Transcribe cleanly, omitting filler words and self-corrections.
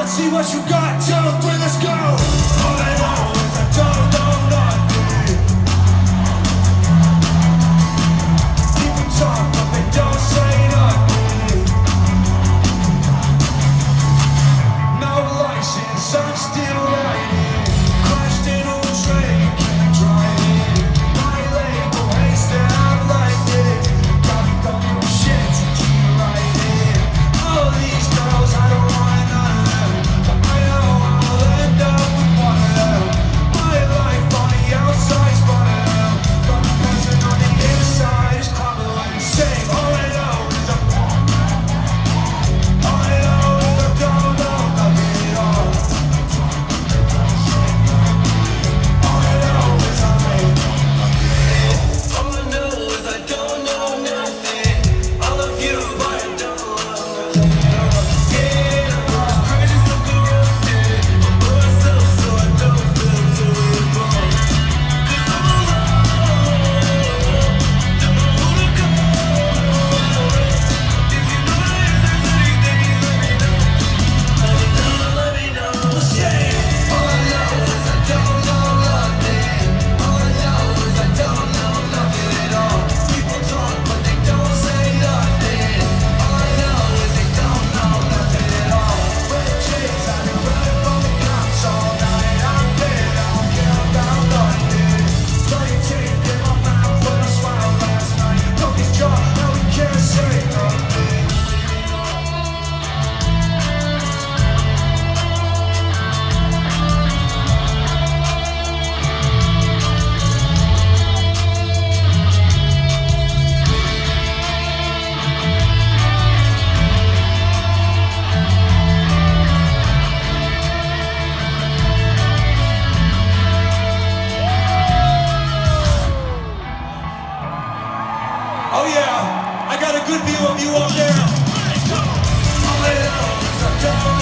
Let's see what you got. 2, 3, let's go. All I know is I don't know nothing. People talk, but they don't say nothing. No license, I'm still riding. Crashed in a train, keep driving. My label hates that I'm like it. Got me going shit to keep writing. All these girls, I don't want none of them. But I know I'll end up with one of them. My life on the outside's fun of them. But the person on the inside is crumbling. Same, all I know is I don't know nothing at all. All I know is I ain't. All I know is I don't know nothing. I love you, but I don't love nothing at all. Yeah, crazy so corrupted. I'm by myself, so I don't feel too involved. 'Cause I'm alone, don't know who to call. If you know there's anything, let me know. Let me know. Yeah, all I know is I don't know nothing. All I know is I don't know nothing at all. People talk, but they don't say nothing. All I know is they don't know nothing at all. Red chicks, I've been running from the cops all night. I'm dead, I don't care about nothing. Bloody tape in my mouth when I smiled last night. Broke his jaw, now he can't say nothing. Oh yeah, I got a good view of you up there. All I know is I don't